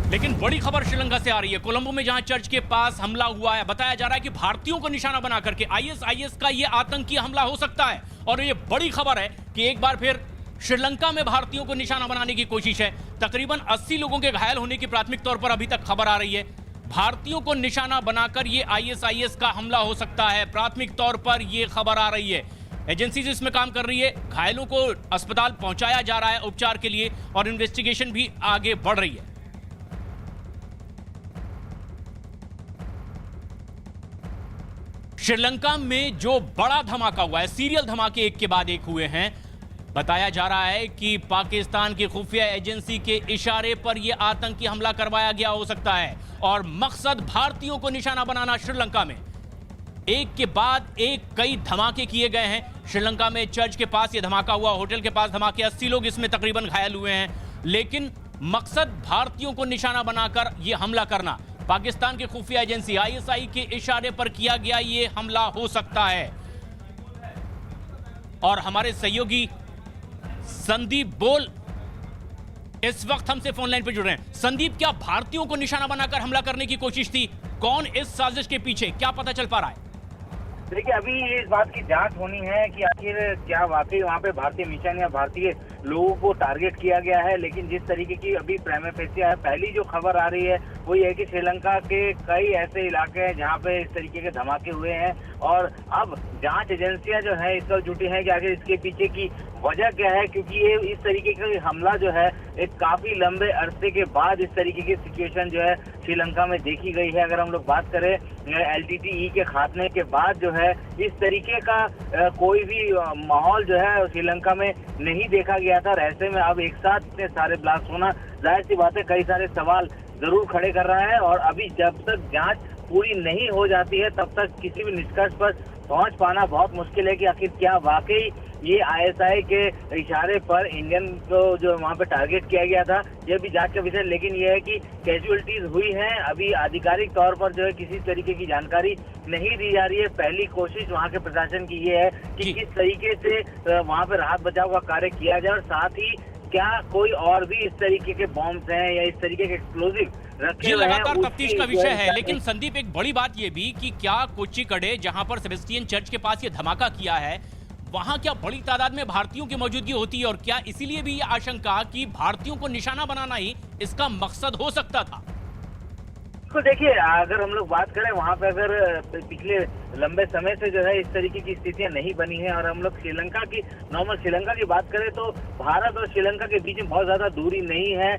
लेकिन बड़ी खबर श्रीलंका से आ रही है। कोलंबो में जहां चर्च के पास हमला हुआ है, बताया जा रहा है कि भारतीयों को निशाना बना करके आईएसआईएस का यह आतंकी हमला हो सकता है। और यह बड़ी खबर है कि एक बार फिर श्रीलंका में भारतीयों को निशाना बनाने की कोशिश है। तकरीबन 80 लोगों के घायल होने की प्राथमिक तौर पर अभी तक खबर आ रही है। भारतीयों को निशाना बनाकर यह आईएसआईएस का हमला हो सकता है, प्राथमिक तौर पर यह खबर आ रही है। एजेंसी इसमें काम कर रही है, घायलों को अस्पताल पहुंचाया जा रहा है उपचार के लिए और इन्वेस्टिगेशन भी आगे बढ़ रही है। श्रीलंका में जो बड़ा धमाका हुआ है, सीरियल धमाके एक के बाद एक हुए हैं। बताया जा रहा है कि पाकिस्तान की खुफिया एजेंसी के इशारे पर यह आतंकी हमला करवाया गया हो सकता है और मकसद भारतीयों को निशाना बनाना। श्रीलंका में एक के बाद एक कई धमाके किए गए हैं। श्रीलंका में चर्च के पास यह धमाका हुआ, होटल के पास धमाके, 80 लोग इसमें तकरीबन घायल हुए हैं। लेकिन मकसद भारतीयों को निशाना बनाकर यह हमला करना। पाकिस्तान की खुफिया एजेंसी आईएसआई के इशारे पर किया गया यह हमला हो सकता है। और हमारे सहयोगी संदीप बोल इस वक्त हमसे फोन लाइन पर जुड़ रहे हैं। संदीप, क्या भारतीयों को निशाना बनाकर हमला करने की कोशिश थी? कौन इस साजिश के पीछे, क्या पता चल पा रहा है? देखिए, अभी इस बात की जांच होनी है कि आखिर क्या वाकई वहाँ पे भारतीय मिशन या भारतीय लोगों को टारगेट किया गया है। लेकिन जिस तरीके की अभी प्राइमा फेसिया है, पहली जो खबर आ रही है वो ये है कि श्रीलंका के कई ऐसे इलाके हैं जहाँ पे इस तरीके के धमाके हुए हैं और अब जांच एजेंसियां जो है इस वक्त जुटी हैं कि आखिर इसके पीछे की वजह क्या है। क्योंकि ये इस तरीके का हमला जो है एक काफी लंबे अरसे के बाद इस तरीके की सिचुएशन जो है श्रीलंका में देखी गई है। अगर हम लोग बात करें एलटीटीई के खात्मे के बाद जो है इस तरीके का कोई भी माहौल जो है श्रीलंका में नहीं देखा गया था। और ऐसे में अब एक साथ इतने सारे ब्लास्ट होना, जाहिर सी बात है, कई सारे सवाल जरूर खड़े कर रहा है। और अभी जब तक जांच पूरी नहीं हो जाती है तब तक किसी भी निष्कर्ष पर पहुंच पाना बहुत मुश्किल है कि आखिर क्या वाकई ये आईएसआई के इशारे पर इंडियन को जो वहाँ पे टारगेट किया गया था, यह भी जांच का विषय। लेकिन यह है कि कैजुअलिटीज हुई हैं, अभी आधिकारिक तौर पर जो है किसी तरीके की जानकारी नहीं दी जा रही है। पहली कोशिश वहाँ के प्रशासन की ये है कि किस तरीके से वहाँ पे राहत बचाव का कार्य किया जाए और साथ ही क्या कोई और भी इस तरीके के बॉम्ब्स हैं या इस तरीके के एक्सप्लोजिव रखे हुए हैं। लगातार तफ्तीश का विषय है। लेकिन संदीप, एक बड़ी बात यह भी कि क्या कोच्चिकड़े, जहां पर सेबेस्टियन चर्च के पास ये धमाका किया है, वहां क्या बड़ी तादाद में भारतीयों की मौजूदगी होती है? और क्या इसीलिए भी ये आशंका कि भारतीयों को निशाना बनाना ही इसका मकसद हो सकता था? तो देखिए, अगर हम लोग बात करें वहाँ पे, अगर पिछले लंबे समय से जो है इस तरीके की स्थितियां नहीं बनी है और हम लोग श्रीलंका की नॉर्मल श्रीलंका की बात करें तो भारत और श्रीलंका के बीच में बहुत ज्यादा दूरी नहीं है।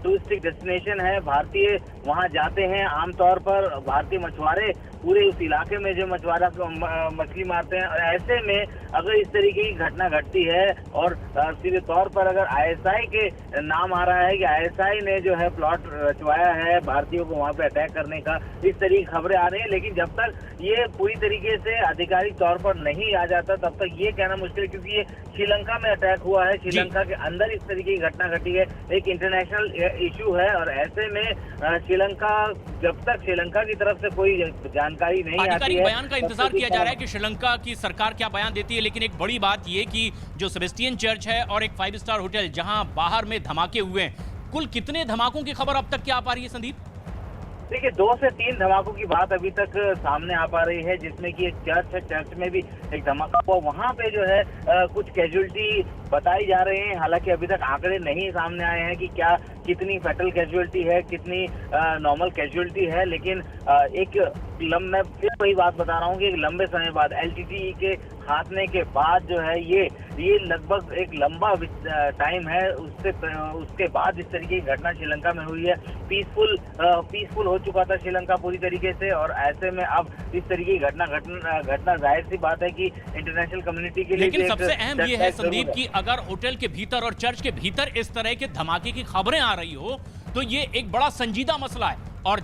टूरिस्टिक डेस्टिनेशन है, भारतीय वहाँ जाते हैं आमतौर पर। भारतीय मछुआरे पूरे उस इलाके में जो मछुआरा मछली मारते हैं। और ऐसे में अगर इस तरीके की घटना घटती है और सीधे तौर पर अगर आईएसआई के नाम आ रहा है कि आईएसआई ने जो है प्लॉट रचवाया है भारतीयों को वहाँ पे अटैक करने का, इस तरीके की खबरें आ रही है। लेकिन जब तक ये पूरी तरीके से आधिकारिक तौर पर नहीं आ जाता तब तक ये कहना मुश्किल है, क्योंकि ये श्रीलंका में अटैक हुआ है, श्रीलंका के अंदर इस तरीके की घटना घटी है, एक इंटरनेशनल इशू है। और ऐसे में श्रीलंका, जब तक श्रीलंका की तरफ से कोई जानकारी नहीं आती है, बयान का इंतजार किया जा रहा है कि श्रीलंका की सरकार क्या बयान देती है। लेकिन एक बड़ी बात ये कि जो सेबेस्टियन चर्च है और एक 5 स्टार होटल जहां बाहर में धमाके हुए हैं, कुल कितने धमाकों की खबर अब तक क्या आ पा रही है संदीप? देखिए, 2 से 3 धमाकों की बात अभी तक सामने आ पा रही है, जिसमें कि एक चर्च है, चर्च में भी एक धमाका हुआ। वहाँ पे जो है कुछ कैजुअलिटी बताई जा रहे हैं। हालांकि अभी तक आंकड़े नहीं सामने आए हैं कि क्या कितनी फैटल कैजुअलिटी है, कितनी नॉर्मल कैजुअलिटी है। लेकिन मैं फिर वही बात बता रहा हूँ कि एक लंबे समय बाद एलटीटीई के खात्मे के बाद जो है ये लगभग एक लंबा टाइम है, उसके बाद इस तरीके की घटना श्रीलंका में हुई है। पीसफुल हो चुका था श्रीलंका पूरी तरीके से। और ऐसे में अब इस तरीके की घटना जाहिर सी बात है कि इंटरनेशनल कम्युनिटी के लिए। लेकिन सबसे अहम ये है संदीप कि अगर होटल के भीतर और चर्च के भीतर इस तरह के धमाके की खबरें आ रही हो तो ये एक बड़ा संजीदा मसला है। और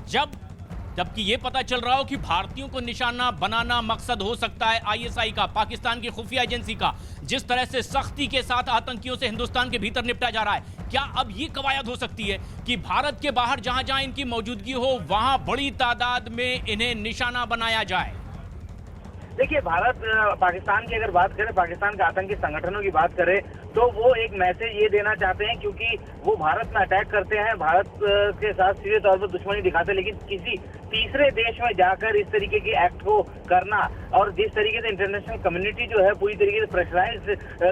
जबकि ये पता चल रहा हो कि भारतीयों को निशाना बनाना मकसद हो सकता है आईएसआई का, पाकिस्तान की खुफिया एजेंसी का, जिस तरह से सख्ती के साथ आतंकियों से हिंदुस्तान के भीतर निपटा जा रहा है, क्या अब ये कवायद हो सकती है कि भारत के बाहर जहां जहां इनकी मौजूदगी हो वहां बड़ी तादाद में इन्हें निशाना बनाया जाए? देखिए, भारत पाकिस्तान की अगर बात करें, पाकिस्तान के आतंकी संगठनों की बात करें तो वो एक मैसेज ये देना चाहते हैं, क्योंकि वो भारत में अटैक करते हैं, भारत के साथ सीधे तौर पर दुश्मनी दिखाते हैं, लेकिन किसी तीसरे देश में जाकर इस तरीके के एक्ट को करना, और जिस तरीके से इंटरनेशनल कम्युनिटी जो है पूरी तरीके से प्रेशराइज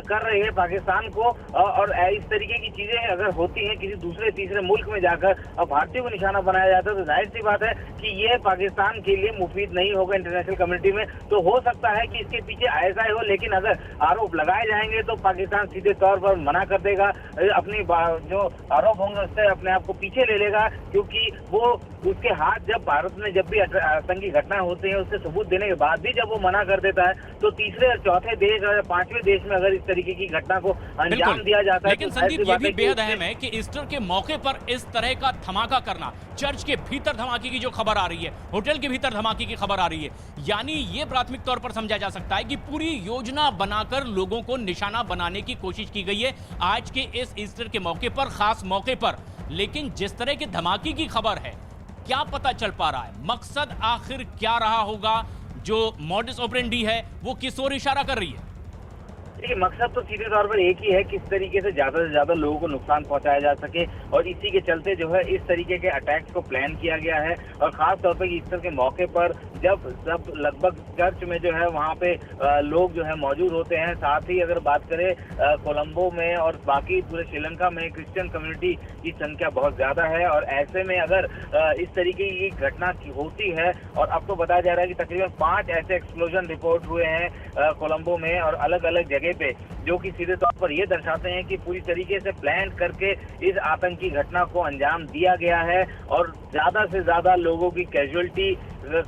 कर रही है पाकिस्तान को, और इस तरीके की चीजें अगर होती हैं किसी दूसरे तीसरे मुल्क में जाकर और भारतीयों को निशाना बनाया जाता है, तो जाहिर सी बात है कि ये पाकिस्तान के लिए मुफीद नहीं होगा इंटरनेशनल कम्युनिटी में। तो हो सकता है कि इसके पीछे ऐसा ही हो, लेकिन अगर आरोप लगाए जाएंगे तो पाकिस्तान सीधे तौर पर मना कर देगा, अपनी जो आरोप होंगे उससे अपने आप को पीछे ले लेगा, क्योंकि वो उसके हाथ जब भारत में जब भी आतंकी घटना होती है उससे सबूत देने के बाद भी जब वो मना कर देता है, तो तीसरे और चौथे देश और पांचवें देश में अगर इस तरीके की घटना को अंजाम दिया जाता है। लेकिन संदीप, ये भी बेहद अहम है कि ईस्टर के मौके पर इस तरह का धमाका करना, चर्च के भीतर धमाके की जो खबर आ रही है, होटल के भीतर धमाके की खबर आ रही है, यानी ये प्राथमिक तौर पर समझा जा सकता है कि पूरी योजना बनाकर लोगों को निशाना बनाने की कोशिश की गई है आज के इस ईस्टर के मौके पर, खास मौके पर। लेकिन जिस तरह के धमाके की खबर है, क्या पता चल पा रहा है मकसद आखिर क्या रहा होगा? जो मॉडस ऑपरेंडी है वो किस ओर इशारा कर रही है? देखिए, मकसद तो सीधे तौर पर एक ही है, किस तरीके से ज्यादा लोगों को नुकसान पहुंचाया जा सके, और इसी के चलते जो है इस तरीके के अटैक्स को प्लान किया गया है। और खास तौर पर ईस्टर के मौके पर जब सब लगभग चर्च में जो है वहां पे लोग जो है मौजूद होते हैं, साथ ही अगर बात करें कोलंबो में और बाकी पूरे श्रीलंका में क्रिश्चियन कम्युनिटी की संख्या बहुत ज्यादा है, और ऐसे में अगर इस तरीके की घटना होती है, और अब तो बताया जा रहा है कि तकरीबन 5 ऐसे एक्सप्लोजन रिपोर्ट हुए हैं कोलंबो में और अलग अलग जगह पे, जो कि सीधे तौर पर ये दर्शाते हैं कि पूरी तरीके से प्लान करके इस आतंकी घटना को अंजाम दिया गया है, और ज्यादा से ज्यादा लोगों की कैजुअलिटी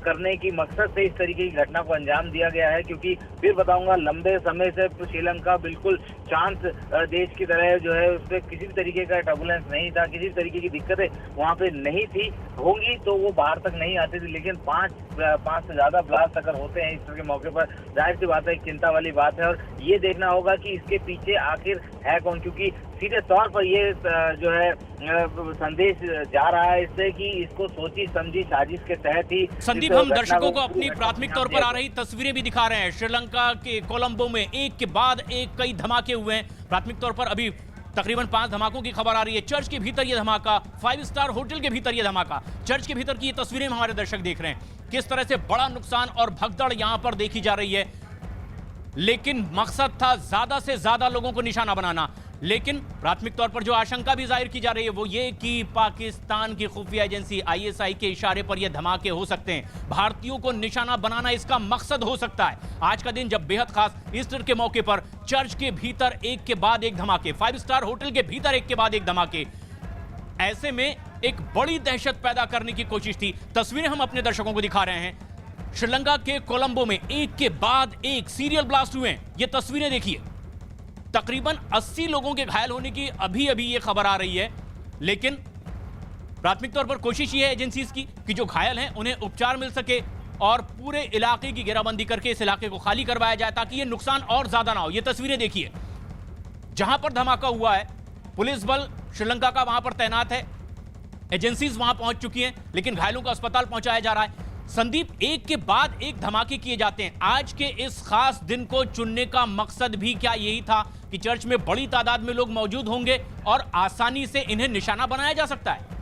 करने की मकसद से इस तरीके की घटना को अंजाम दिया गया है। क्योंकि फिर बताऊंगा, लंबे समय से श्रीलंका बिल्कुल शांत देश की तरह जो है, उसपे किसी भी तरीके का टर्बुलेंस नहीं था, किसी भी तरीके की दिक्कतें वहां पे नहीं थी, होंगी तो वो बाहर तक नहीं आती थी। लेकिन पांच से ज्यादा ब्लास्ट अगर होते हैं ईस्टर के मौके पर, जाहिर सी बात है, एक चिंता वाली बात है, और ये देखना होगा कि इसके पीछे आखिर है कौन, क्योंकि सीधे तौर पर ये जो है संदेश जा रहा है इससे कि इसको सोची समझी साजिश के तहत ही। संदीप, हम दर्शकों को अपनी प्राथमिक तौर पर आ रही तस्वीरें भी दिखा रहे हैं। श्रीलंका के कोलंबो में एक के बाद एक कई धमाके हुए हैं। प्राथमिक तौर पर अभी तकरीबन 5 धमाकों की खबर आ रही है। चर्च के भीतर ये धमाका, 5 स्टार होटल के भीतर ये धमाका, चर्च के भीतर की ये तस्वीरें हमारे दर्शक देख रहे हैं। किस तरह से बड़ा नुकसान और भगदड़ यहां पर देखी जा रही है। लेकिन मकसद था ज्यादा से ज्यादा लोगों को निशाना बनाना। लेकिन प्राथमिक तौर पर जो आशंका भी जाहिर की जा रही है वो ये कि पाकिस्तान की खुफिया एजेंसी आईएसआई के इशारे पर ये धमाके हो सकते हैं। भारतीयों को निशाना बनाना इसका मकसद हो सकता है। आज का दिन जब बेहद खास, ईस्टर के मौके पर चर्च के भीतर एक के बाद एक धमाके, 5 स्टार होटल के भीतर एक के बाद एक धमाके, ऐसे में एक बड़ी दहशत पैदा करने की कोशिश थी। तस्वीरें हम अपने दर्शकों को दिखा रहे हैं। श्रीलंका के कोलंबो में एक के बाद एक सीरियल ब्लास्ट हुए हैं। ये तस्वीरें देखिए, तकरीबन 80 लोगों के घायल होने की अभी अभी ये खबर आ रही है। लेकिन प्राथमिक तौर पर कोशिश ये है एजेंसीज की कि जो घायल हैं उन्हें उपचार मिल सके और पूरे इलाके की घेराबंदी करके इस इलाके को खाली करवाया जाए ताकि ये नुकसान और ज्यादा ना हो। ये तस्वीरें देखिए, जहां पर धमाका हुआ है पुलिस बल श्रीलंका का वहां पर तैनात है, एजेंसीज वहां पहुंच चुकी हैं, लेकिन घायलों को अस्पताल पहुंचाया जा रहा है। संदीप, एक के बाद एक धमाके किए जाते हैं। आज के इस खास दिन को चुनने का मकसद भी क्या यही था कि चर्च में बड़ी तादाद में लोग मौजूद होंगे और आसानी से इन्हें निशाना बनाया जा सकता है?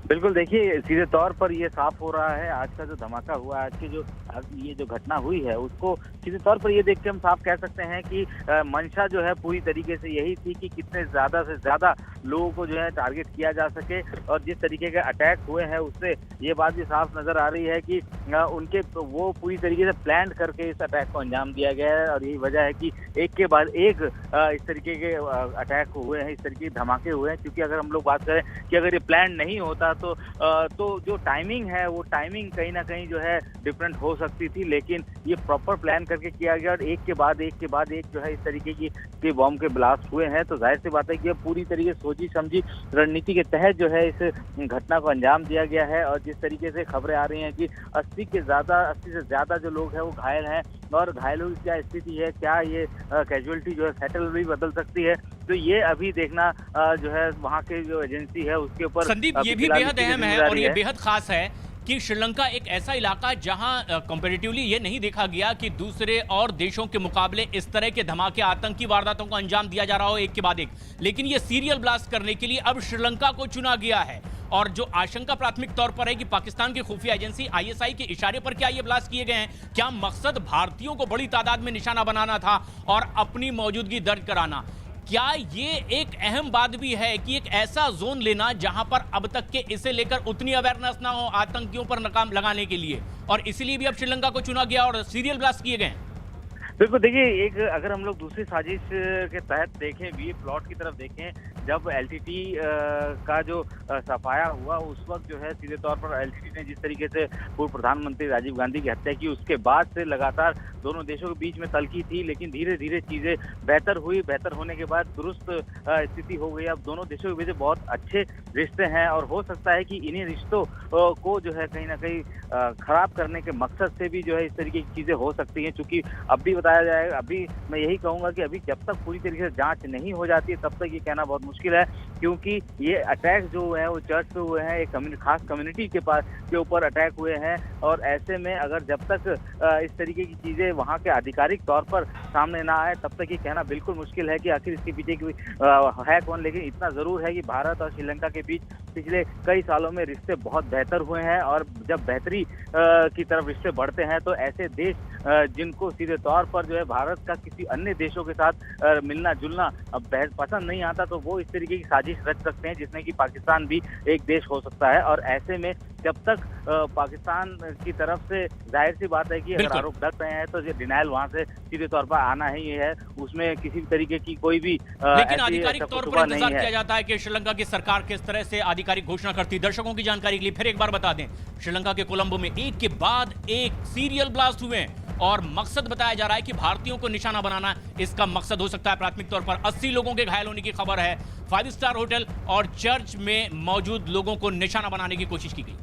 बिल्कुल, देखिए, सीधे तौर पर ये साफ हो रहा है, आज का जो धमाका हुआ, आज की ये जो घटना हुई है, उसको सीधे तौर पर ये देख के हम साफ कह सकते हैं कि मंशा जो है पूरी तरीके से यही थी कि कितने ज्यादा से ज्यादा लोगों को जो है टारगेट किया जा सके। और जिस तरीके के अटैक हुए हैं उससे ये बात भी साफ नजर आ रही है कि उनके वो पूरी तरीके से प्लान करके इस अटैक को अंजाम दिया गया है। और यही वजह है कि एक के बाद एक इस तरीके के अटैक हुए हैं, इस तरीके के धमाके हुए हैं। क्योंकि अगर हम लोग बात करें कि अगर ये प्लान नहीं होता तो जो टाइमिंग है वो टाइमिंग कहीं ना कहीं जो है डिफरेंट हो सकती थी, लेकिन ये प्रॉपर प्लान करके किया गया और एक के बाद एक जो है इस तरीके की बॉम्ब के ब्लास्ट हुए हैं। तो जाहिर सी बात है कि पूरी तरीके से सोची समझी रणनीति के तहत जो है इस घटना को अंजाम दिया गया है। और जिस तरीके से खबरें आ रही हैं कि 80 से ज्यादा जो लोग हैं वो घायल हैं, और घायलों की क्या स्थिति है, क्या ये कैजुअलिटी जो है सेटल भी बदल सकती है, तो ये अभी देखना जो है वहाँ के जो एजेंसी है उसके ऊपर। संदीप, ये भी बेहद अहम है और ये बेहद खास है कि श्रीलंका एक ऐसा इलाका जहां कंपैरेटिवली ये नहीं देखा गया कि दूसरे और देशों के मुकाबले इस तरह के धमाके आतंकी वारदातों को अंजाम दिया जा रहा हो एक के बाद एक, लेकिन ये सीरियल ब्लास्ट करने के लिए अब श्रीलंका को चुना गया है। और जो आशंका प्राथमिक तौर पर है कि पाकिस्तान की खुफिया एजेंसी आईएसआई के इशारे पर क्या ये ब्लास्ट किए गए हैं, क्या मकसद भारतीयों को बड़ी तादाद में निशाना बनाना था और अपनी मौजूदगी दर्ज कराना? क्या ये एक अहम बात भी है कि एक ऐसा जोन लेना जहां पर अब तक के इसे लेकर उतनी अवेयरनेस ना हो आतंकियों पर नकाम लगाने के लिए, और इसीलिए भी अब श्रीलंका को चुना गया और सीरियल ब्लास्ट किए गए? बिल्कुल, देखिए एक अगर हम लोग दूसरी साजिश के तहत देखें, वी प्लॉट की तरफ देखें, जब एलटीटी का जो सफाया हुआ उस वक्त जो है सीधे तौर पर एलटीटी ने जिस तरीके से पूर्व प्रधानमंत्री राजीव गांधी की हत्या की, उसके बाद से लगातार दोनों देशों के बीच में तल्खी थी, लेकिन धीरे धीरे चीजें बेहतर हुई। बेहतर होने के बाद दुरुस्त स्थिति हो गई। अब दोनों देशों के बीच बहुत अच्छे रिश्ते हैं और हो सकता है कि इन्हीं रिश्तों को जो है कहीं ना कहीं खराब करने के मकसद से भी जो है इस तरीके की चीजें हो सकती हैं। चूंकि अब भी बताया जाएगा, अभी मैं यही कहूंगा कि अभी जब तक पूरी तरीके से जांच नहीं हो जाती है तब तक ये कहना बहुत मुश्किल है, क्योंकि ये अटैक जो है वो चर्च पे हुए हैं, एक खास कम्युनिटी के ऊपर अटैक हुए हैं। और ऐसे में अगर जब तक इस तरीके की चीजें वहाँ के आधिकारिक तौर पर सामने ना आए तब तक ये कहना बिल्कुल मुश्किल है कि आखिर इसके पीछे की है कौन। लेकिन इतना जरूर है कि भारत और श्रीलंका के बीच पिछले कई सालों में रिश्ते बहुत बेहतर हुए हैं, और जब बेहतरी की तरफ रिश्ते बढ़ते हैं तो ऐसे देश जिनको सीधे तौर पर जो है भारत का किसी अन्य देशों के साथ मिलना जुलना अब पसंद नहीं आता, तो वो इस तरीके की साजिश रच सकते हैं जिसमें कि पाकिस्तान भी एक देश हो सकता है। और ऐसे में जब तक पाकिस्तान की तरफ से जाहिर सी बात है कि अगर आरोप लग रहे हैं तो ये डिनायल वहां से सीधे तौर पर आना ही है, उसमें किसी भी तरीके की कोई भी लेकिन आधिकारिक तौर पर इंतजार किया जाता है कि श्रीलंका की सरकार किस तरह से आधिकारिक घोषणा करती है। दर्शकों की जानकारी के लिए फिर एक बार बता दें, श्रीलंका के कोलंबो में एक के बाद एक सीरियल ब्लास्ट हुए हैं और मकसद बताया जा रहा है कि भारतीयों को निशाना बनाना इसका मकसद हो सकता है। प्राथमिक तौर पर 80 लोगों के घायल होने की खबर है। 5 स्टार होटल और चर्च में मौजूद लोगों को निशाना बनाने की कोशिश की गई।